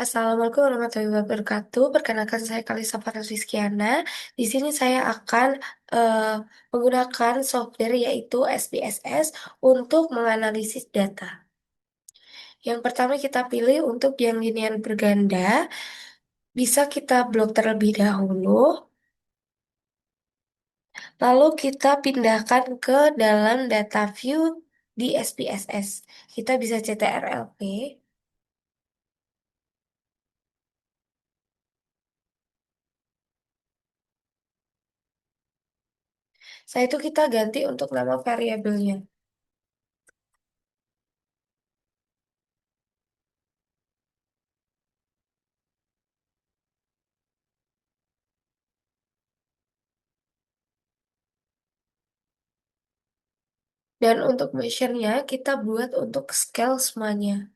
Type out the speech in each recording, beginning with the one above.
Assalamualaikum warahmatullahi wabarakatuh. Perkenalkan saya Kalisa Rizkiana. Di sini saya akan eh, menggunakan software yaitu SPSS untuk menganalisis data. Yang pertama kita pilih untuk yang linear berganda, bisa kita blok terlebih dahulu, lalu kita pindahkan ke dalam data view di SPSS. Kita bisa CTRL-P. Setelah itu kita ganti untuk nama variabelnya. Dan untuk measure-nya, kita buat untuk scale semuanya.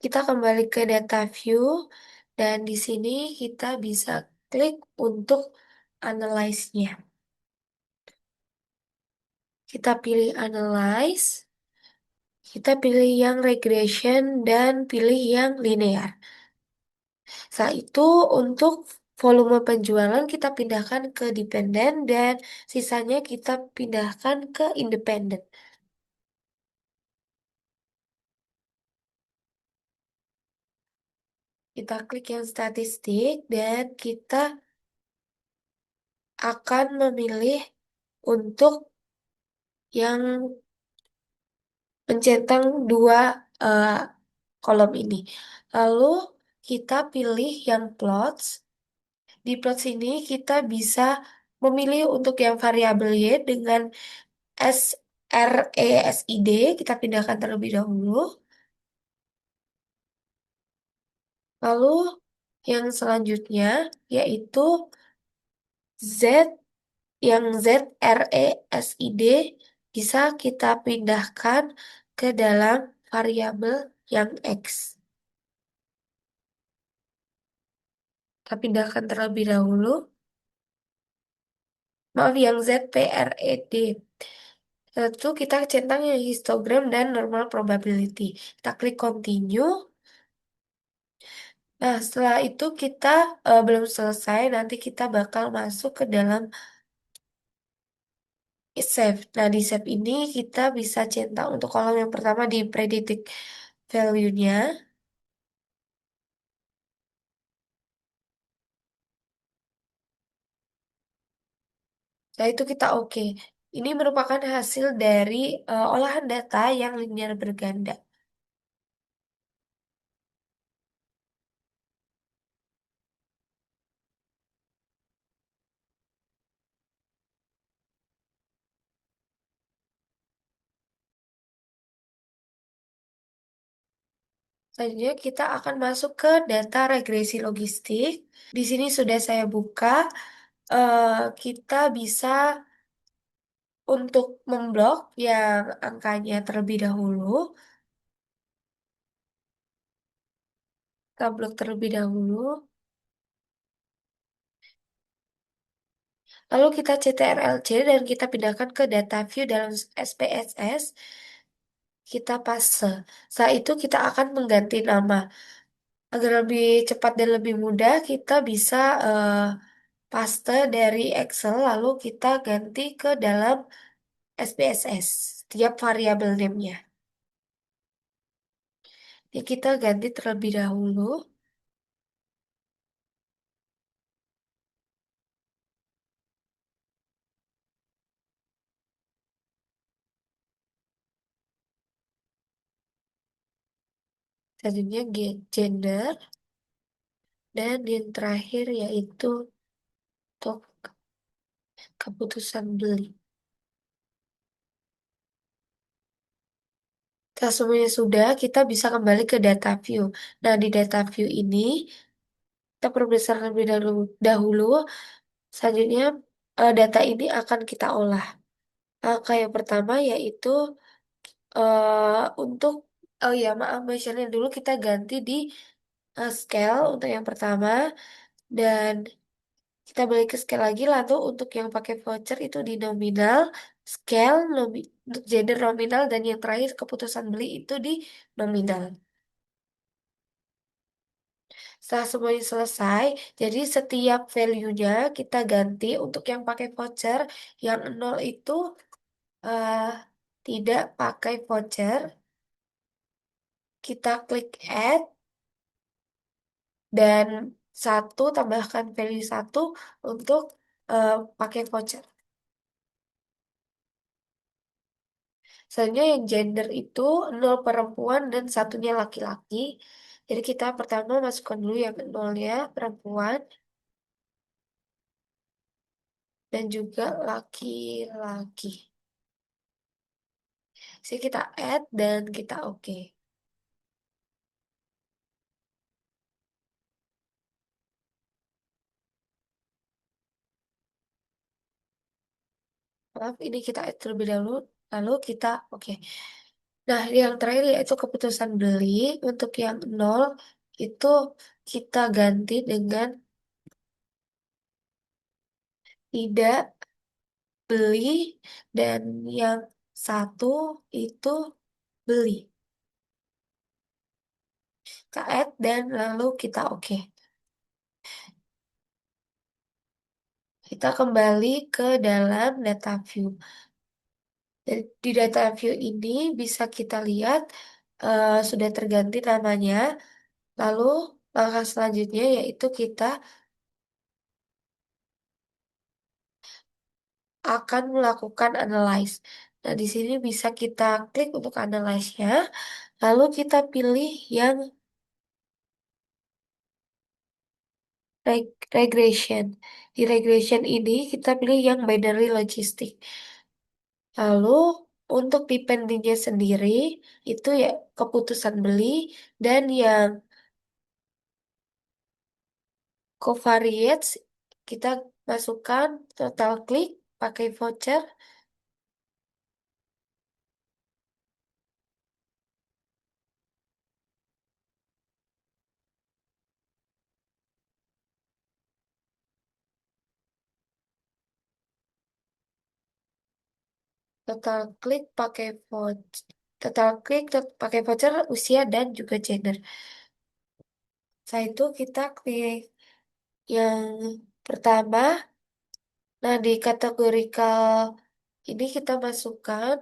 Kita kembali ke data view, dan di sini kita bisa klik untuk analyze-nya. Kita pilih analyze, kita pilih yang regression, dan pilih yang linear. Setelah itu, untuk volume penjualan kita pindahkan ke dependent, dan sisanya kita pindahkan ke independent. Kita klik yang statistik, dan kita akan memilih untuk yang mencentang dua eh, kolom ini. Lalu kita pilih yang plots. Di plots ini kita bisa memilih untuk yang variabel Y dengan SRESID. Kita pindahkan terlebih dahulu. Lalu yang selanjutnya yaitu Z, yang ZRESID bisa kita pindahkan ke dalam variabel yang X. Kita pindahkan terlebih dahulu. Maaf, yang ZPRED. Lalu kita centang yang histogram dan normal probability. Kita klik continue. Nah, setelah itu kita belum selesai. Nanti kita bakal masuk ke dalam save. Nah, di save ini kita bisa centang untuk kolom yang pertama di predicted value-nya. Nah, itu kita oke. Ini merupakan hasil dari olahan data yang linear berganda. Selanjutnya kita akan masuk ke data regresi logistik. Di sini sudah saya buka. Kita bisa untuk memblok yang angkanya terlebih dahulu. Kita blok terlebih dahulu. Lalu kita CTRL-C dan kita pindahkan ke data view dalam SPSS. Kita paste. Saat itu kita akan mengganti nama. Agar lebih cepat dan lebih mudah, kita bisa paste dari Excel lalu kita ganti ke dalam SPSS. Tiap variabel name-nya. Jadi kita ganti terlebih dahulu. Selanjutnya gender. Dan yang terakhir yaitu untuk keputusan beli. Kalau semuanya sudah, kita bisa kembali ke data view. Nah, di data view ini, kita perlu berdasarkan terlebih dahulu. Selanjutnya, data ini akan kita olah. Angka yang pertama yaitu untuk, oh ya maaf, measure dulu kita ganti di scale untuk yang pertama. Dan kita balik ke scale lagi, lalu untuk yang pakai voucher itu di nominal. scale, untuk gender nominal, dan yang terakhir keputusan beli itu di nominal. Setelah semuanya selesai, jadi setiap value-nya kita ganti untuk yang pakai voucher, yang nol itu eh, tidak pakai voucher, kita klik add, dan satu tambahkan value satu untuk pakai voucher. Selanjutnya yang gender itu nol perempuan dan satunya laki-laki. Jadi kita pertama masukkan dulu yang nolnya perempuan dan juga laki-laki. Jadi kita add dan kita oke. Maaf, ini kita add terlebih dahulu. Lalu kita oke. Nah, yang terakhir yaitu keputusan beli. Untuk yang nol itu kita ganti dengan tidak beli, dan yang satu itu beli. Kita add dan lalu kita oke. Kita kembali ke dalam data view. Dan di data view ini bisa kita lihat sudah terganti namanya. Lalu langkah selanjutnya yaitu kita akan melakukan analyze. Nah, di sini bisa kita klik untuk analyze-nya. Lalu kita pilih yang regression. Di regression ini kita pilih yang binary logistic. Lalu untuk dependennya sendiri itu ya keputusan beli, dan yang covariates kita masukkan total klik pakai voucher. Total klik pakai voucher, usia dan juga gender. Setelah itu kita klik yang pertama. Nah, di kategorikal ini kita masukkan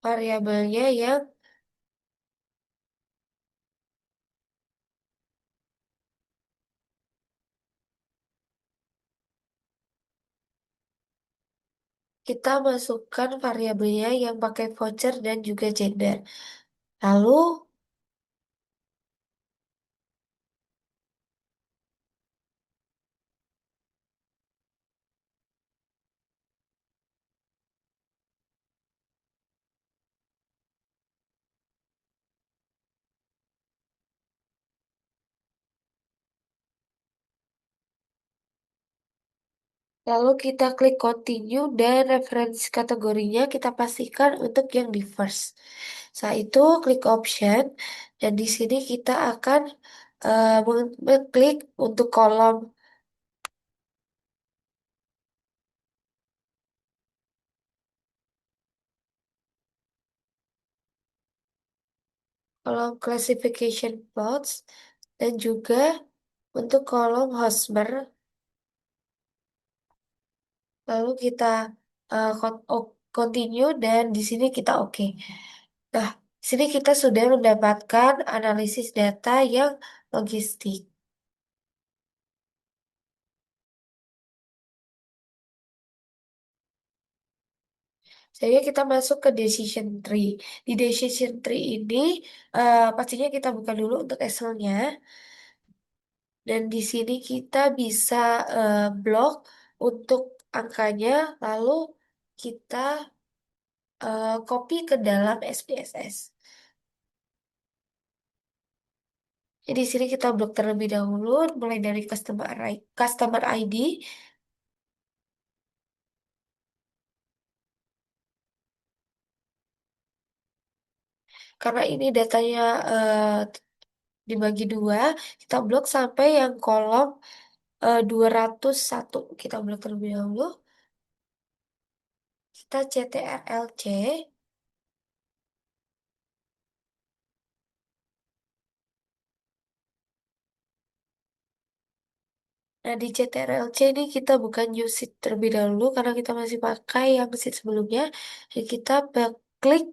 variabelnya yang yang pakai voucher dan juga gender. Lalu lalu kita klik continue dan referensi kategorinya kita pastikan untuk yang di first. Saat itu klik option, dan di sini kita akan mengklik untuk kolom classification plots, dan juga untuk kolom Hosmer. Lalu kita continue dan di sini kita oke. Nah, di sini kita sudah mendapatkan analisis data yang logistik. Jadi kita masuk ke decision tree. Di decision tree ini pastinya kita buka dulu untuk Excel-nya. Dan di sini kita bisa blok untuk angkanya, lalu kita copy ke dalam SPSS. Jadi di sini kita blok terlebih dahulu, mulai dari customer ID, karena ini datanya dibagi dua, kita blok sampai yang kolom 201. Kita blok terlebih dahulu. kita CTRL-C. Nah, di CTRL-C ini kita bukan use sheet terlebih dahulu karena kita masih pakai yang sheet sebelumnya. Dan kita klik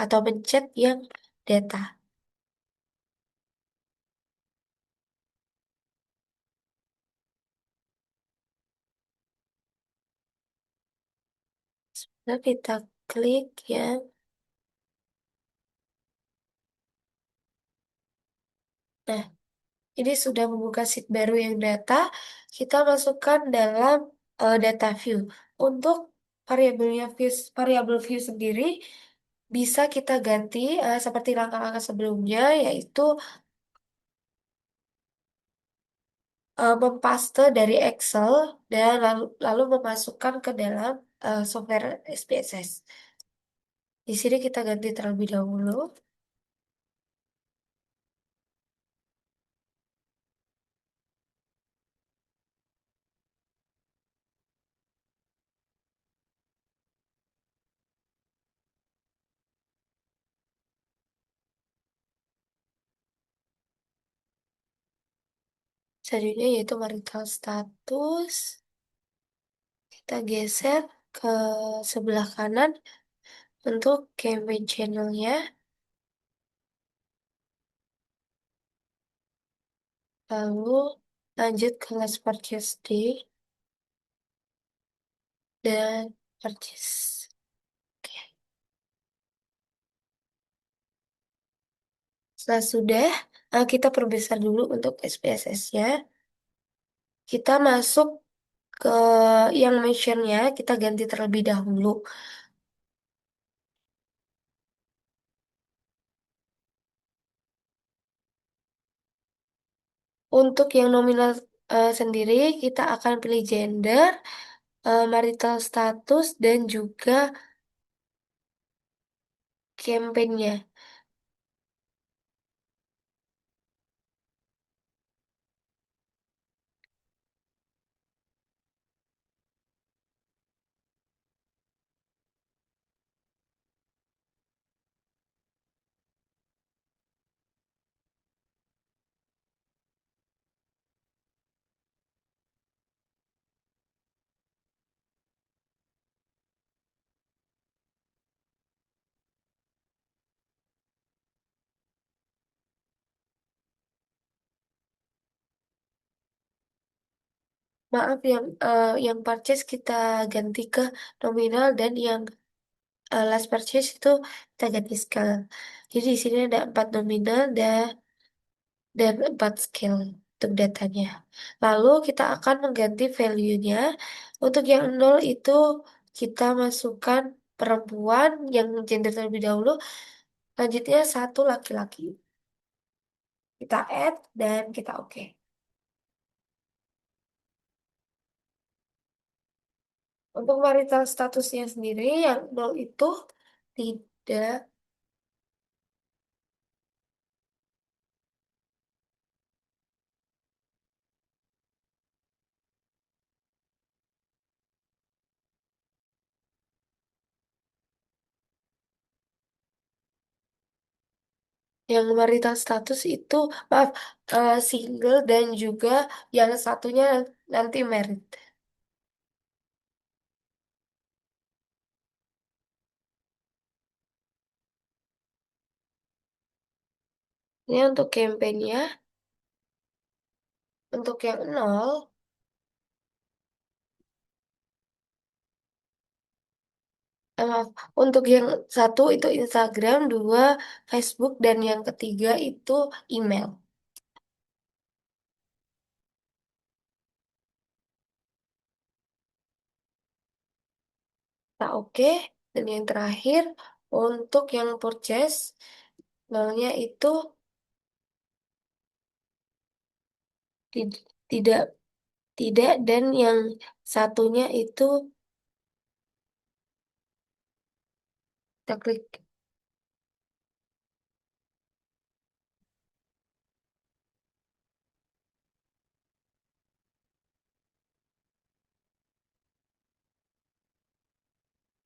atau pencet yang data. Nah, kita klik yang, nah, ini sudah membuka sheet baru yang data. Kita masukkan dalam data view. Untuk variabel view sendiri bisa kita ganti seperti langkah-langkah sebelumnya, yaitu mempaste dari Excel dan lalu memasukkan ke dalam software SPSS. Di sini kita ganti terlebih dahulu. Selanjutnya yaitu marital status. Kita geser ke sebelah kanan untuk campaign channelnya. Lalu lanjut ke last purchase day dan purchase. Oke. Setelah sudah, kita perbesar dulu untuk SPSS-nya. Kita masuk ke yang mentionnya, kita ganti terlebih dahulu. Untuk yang nominal sendiri, kita akan pilih gender, marital status, dan juga campaign-nya. Maaf, yang purchase kita ganti ke nominal dan yang last purchase itu kita ganti scale. Jadi di sini ada 4 nominal dan 4 scale untuk datanya. Lalu kita akan mengganti value-nya. Untuk yang nol itu kita masukkan perempuan yang gender terlebih dahulu. Selanjutnya satu laki-laki. Kita add dan kita oke. Untuk marital statusnya sendiri yang nol itu tidak. Yang marital status itu, maaf, single dan juga yang satunya nanti married. Ini untuk campaign-nya. Untuk yang nol, maaf, untuk yang satu itu Instagram, dua Facebook, dan yang ketiga itu email. Nah, oke. Dan yang terakhir, untuk yang purchase, nolnya itu tidak tidak dan yang satunya itu kita klik.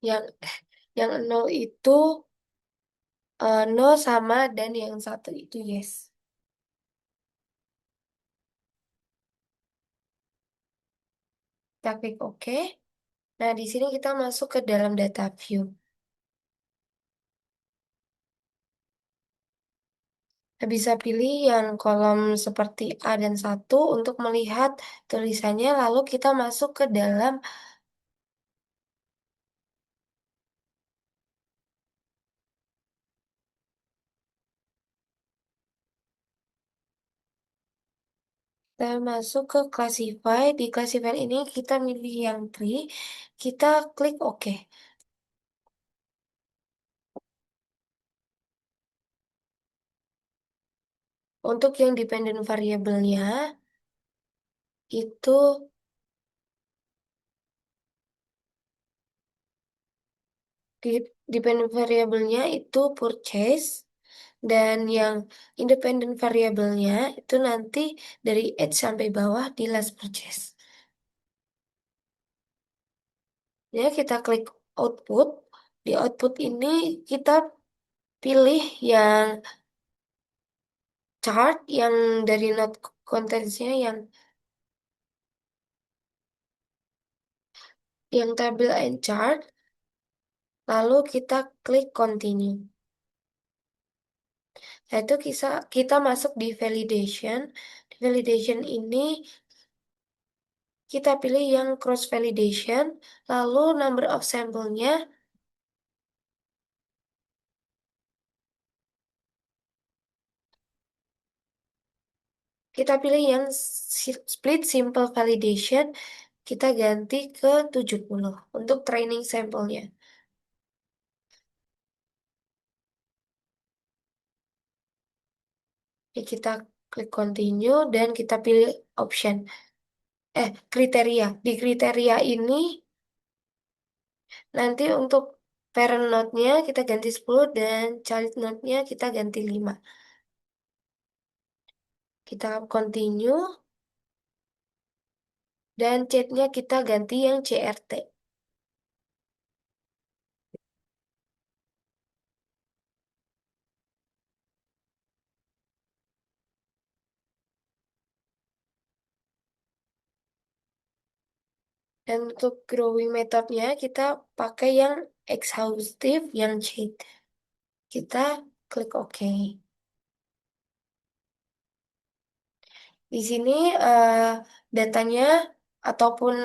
Yang yang nol itu nol sama dan yang satu itu yes. Kita klik OK. Nah, di sini kita masuk ke dalam data view. Kita bisa pilih yang kolom seperti A dan satu untuk melihat tulisannya, lalu kita masuk ke dalam, kita masuk ke classify. Di classify ini kita milih yang tree, kita klik OK. Untuk yang dependent variabelnya itu di dependent variabelnya itu purchase, dan yang independent variabelnya itu nanti dari edge sampai bawah di last purchase. Ya, kita klik output. Di output ini kita pilih yang chart, yang dari node contentsnya yang table and chart, lalu kita klik continue. Nah, itu kita masuk di validation. Di validation ini kita pilih yang cross validation, lalu number of sampelnya kita pilih yang split simple validation, kita ganti ke 70 untuk training sampelnya. Jadi kita klik continue dan kita pilih option. Kriteria. Di kriteria ini nanti untuk parent node-nya kita ganti 10 dan child node-nya kita ganti 5. Kita continue dan chat-nya kita ganti yang CRT. Dan untuk growing methodnya kita pakai yang exhaustive, yang cheat. Kita klik OK. Di sini datanya ataupun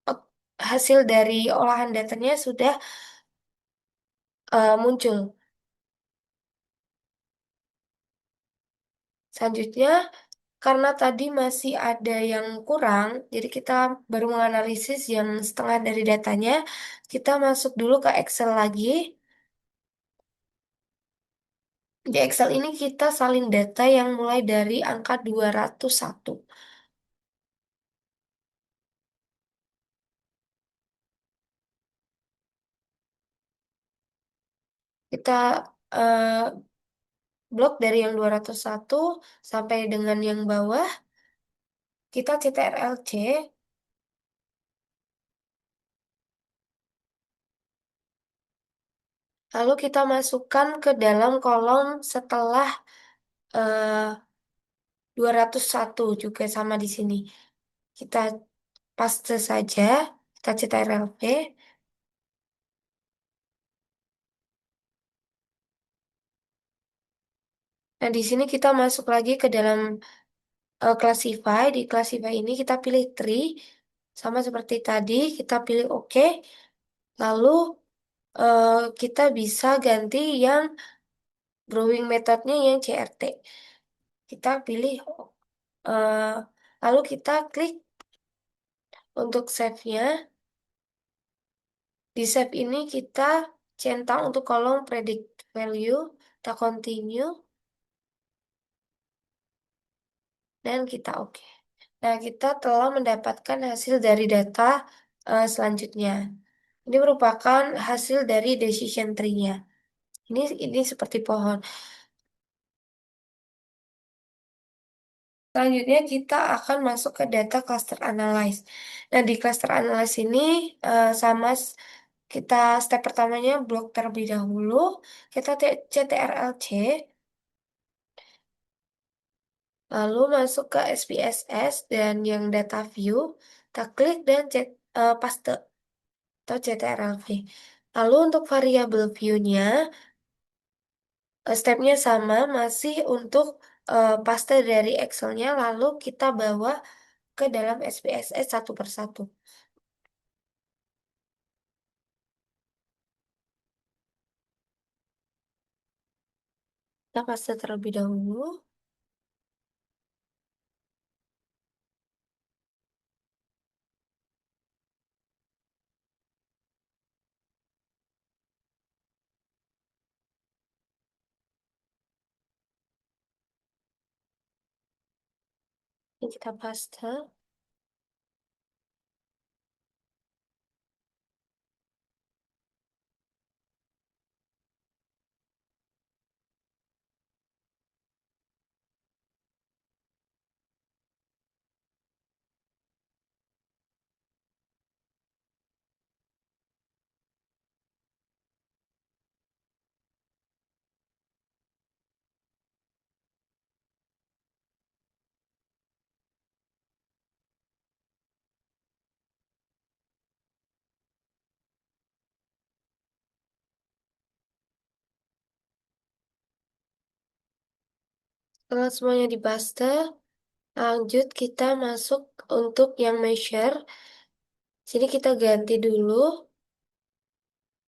eh, hasil dari olahan datanya sudah muncul. Selanjutnya, karena tadi masih ada yang kurang, jadi kita baru menganalisis yang setengah dari datanya. Kita masuk dulu ke Excel lagi. Di Excel ini kita salin data yang mulai dari angka 201. Kita eh, blok dari yang 201 sampai dengan yang bawah. Kita CTRL-C, lalu kita masukkan ke dalam kolom setelah eh, 201 juga sama di sini. Kita paste saja, kita CTRL-V. Nah, di sini kita masuk lagi ke dalam classify. Di classify ini kita pilih tree, sama seperti tadi, kita pilih OK. Lalu eh, kita bisa ganti yang growing methodnya yang CRT. Kita pilih, eh, lalu kita klik untuk save-nya. Di save ini kita centang untuk kolom predict value, kita continue, dan kita OK. Nah, kita telah mendapatkan hasil dari data selanjutnya. Ini merupakan hasil dari decision tree-nya. Ini seperti pohon. Selanjutnya kita akan masuk ke data cluster analyze. Nah, di cluster analyze ini sama Kita step pertamanya blok terlebih dahulu. Kita CTRL-C, lalu masuk ke SPSS dan yang data view, kita klik dan paste atau CTRL-V. Lalu untuk variabel view-nya, stepnya sama, masih untuk paste dari Excel-nya, lalu kita bawa ke dalam SPSS satu persatu. Kita paste terlebih dahulu. Ini kita paste. Setelah semuanya dipaste, lanjut kita masuk untuk yang measure. Jadi kita ganti dulu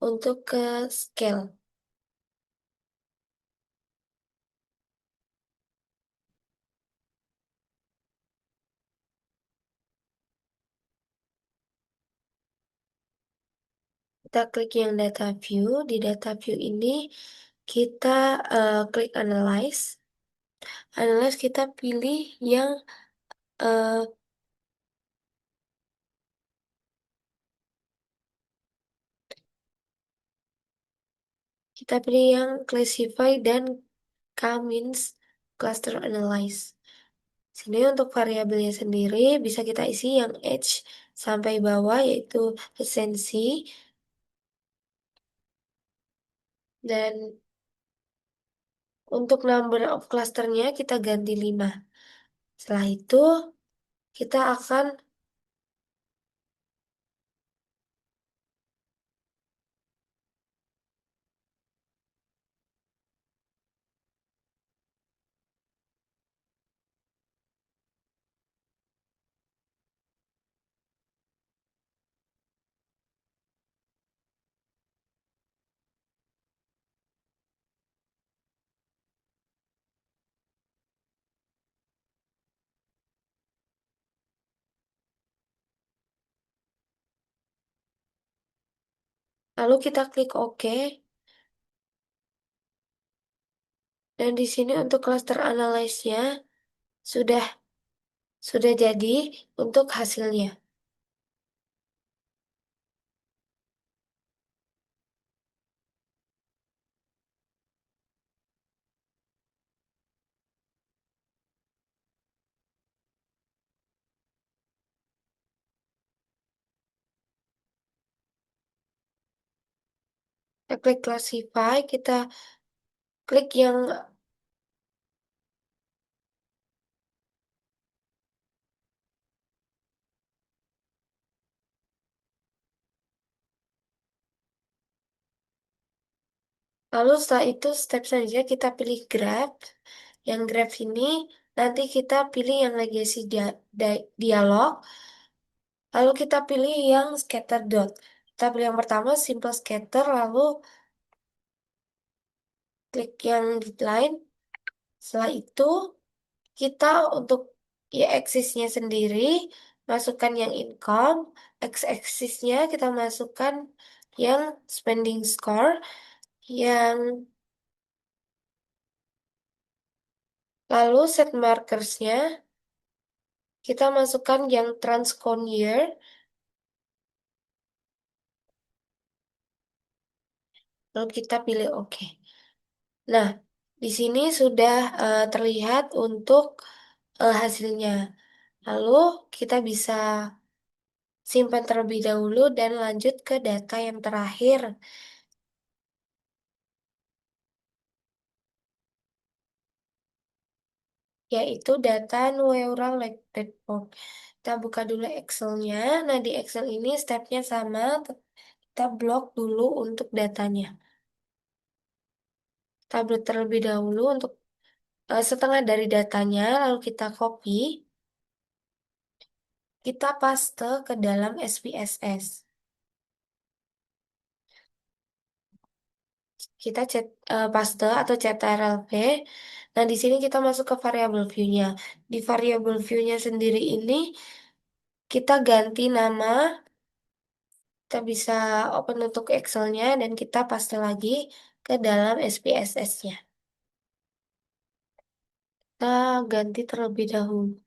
untuk ke scale. Kita klik yang data view. Di data view ini kita klik analyze. Analyze kita pilih yang eh, kita pilih yang classify dan k-means cluster analyze. Sini untuk variabelnya sendiri bisa kita isi yang edge sampai bawah yaitu resensi dan untuk number of clusternya kita ganti 5. Setelah itu kita akan lalu kita klik OK dan di sini untuk cluster analyze-nya sudah sudah jadi untuk hasilnya. Kita klik classify, kita klik yang lalu setelah itu step selanjutnya kita pilih graph. Yang graph ini nanti kita pilih yang legacy dialog. Lalu kita pilih yang scatter dot. Kita pilih yang pertama simple scatter lalu klik yang line. Setelah itu kita untuk y axisnya sendiri masukkan yang income, x axisnya kita masukkan yang spending score, yang lalu set markersnya kita masukkan yang transcon year, lalu kita pilih OK. Nah, di sini sudah terlihat untuk hasilnya. Lalu kita bisa simpan terlebih dahulu dan lanjut ke data yang terakhir, yaitu data neural network. Kita buka dulu Excel-nya. Nah, di Excel ini stepnya sama, kita blok dulu untuk datanya. Kita blok terlebih dahulu untuk setengah dari datanya, lalu kita copy, kita paste ke dalam SPSS. Kita paste atau ctrl-v. Nah, di sini kita masuk ke variable view-nya. Di variable view-nya sendiri ini kita ganti nama, kita bisa open untuk Excel-nya dan kita paste lagi ke dalam SPSS-nya. Kita ganti terlebih dahulu.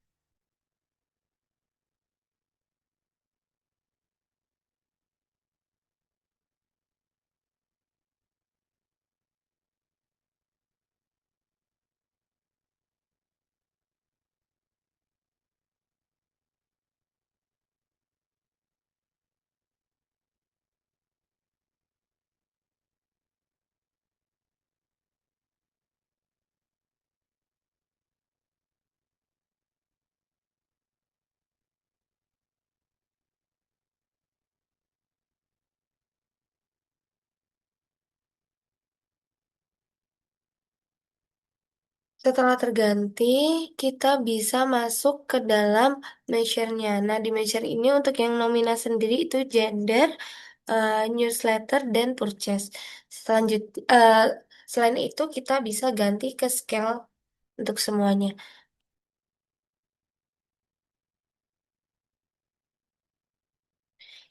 Setelah terganti, kita bisa masuk ke dalam measure-nya. Nah, di measure ini untuk yang nominal sendiri itu gender, newsletter, dan purchase. Selanjut, eh, selain itu kita bisa ganti ke scale untuk semuanya.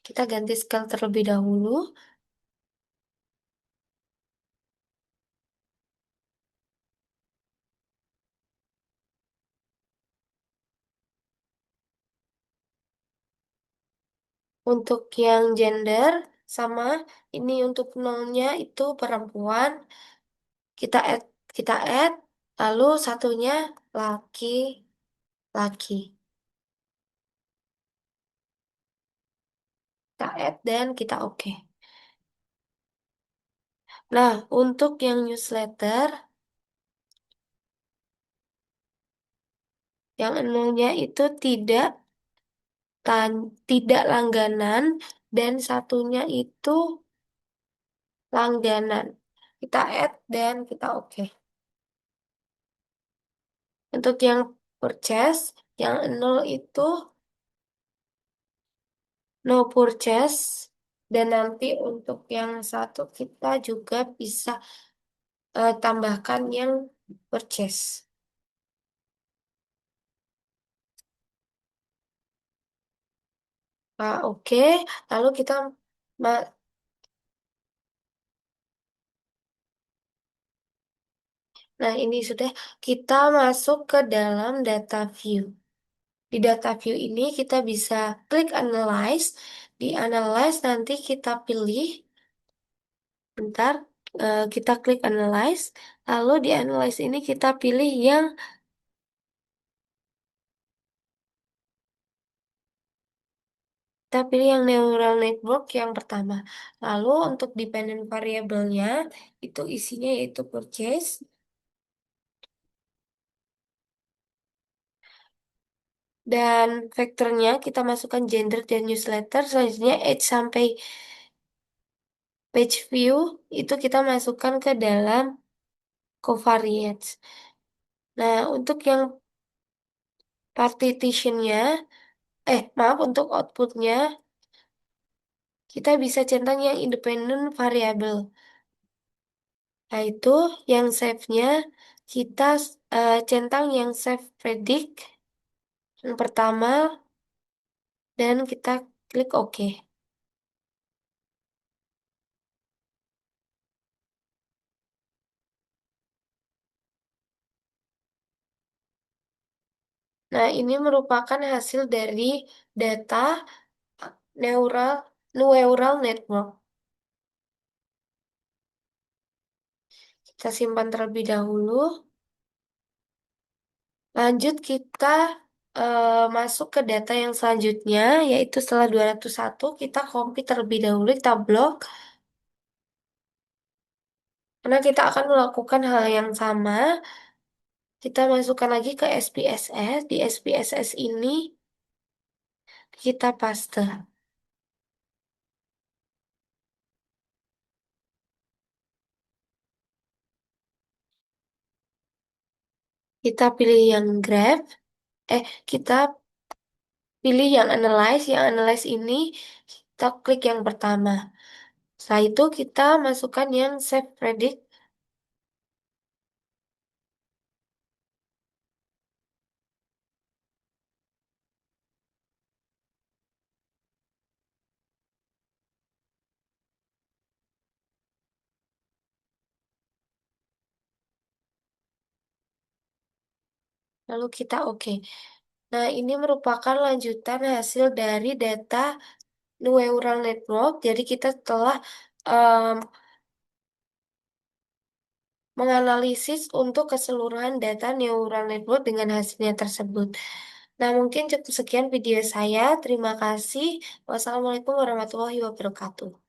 Kita ganti scale terlebih dahulu. Untuk yang gender, sama ini untuk nolnya itu perempuan. Kita add, kita add, lalu satunya laki, laki. Kita add dan kita oke. Nah, untuk yang newsletter, yang nolnya itu tidak langganan dan satunya itu langganan. Kita add dan kita oke. Untuk yang purchase, yang nol itu no purchase, dan nanti untuk yang satu kita juga bisa tambahkan yang purchase. Nah, oke. Lalu kita ma- Nah, ini sudah kita masuk ke dalam data view. Di data view ini kita bisa klik analyze. Di analyze nanti kita pilih, bentar, kita klik analyze. Lalu di analyze ini kita pilih yang neural network yang pertama. Lalu untuk dependent variable-nya itu isinya yaitu purchase. Dan vektornya kita masukkan gender dan newsletter. Selanjutnya age sampai page view itu kita masukkan ke dalam covariates. Nah, untuk yang partitionnya, maaf, untuk outputnya, kita bisa centang yang independent variable. Nah, itu yang save-nya, kita centang yang save predict, yang pertama, dan kita klik OK. Nah, ini merupakan hasil dari data neural neural network. Kita simpan terlebih dahulu. Lanjut kita masuk ke data yang selanjutnya, yaitu setelah 201 kita copy terlebih dahulu, kita blok, karena kita akan melakukan hal yang sama. Kita masukkan lagi ke SPSS. Di SPSS ini kita paste. Kita pilih yang graph. Kita pilih yang analyze. Yang analyze ini kita klik yang pertama. Setelah itu kita masukkan yang save predict. Lalu kita oke. Nah, ini merupakan lanjutan hasil dari data neural network. Jadi kita telah em, menganalisis untuk keseluruhan data neural network dengan hasilnya tersebut. Nah, mungkin cukup sekian video saya. Terima kasih. Wassalamualaikum warahmatullahi wabarakatuh.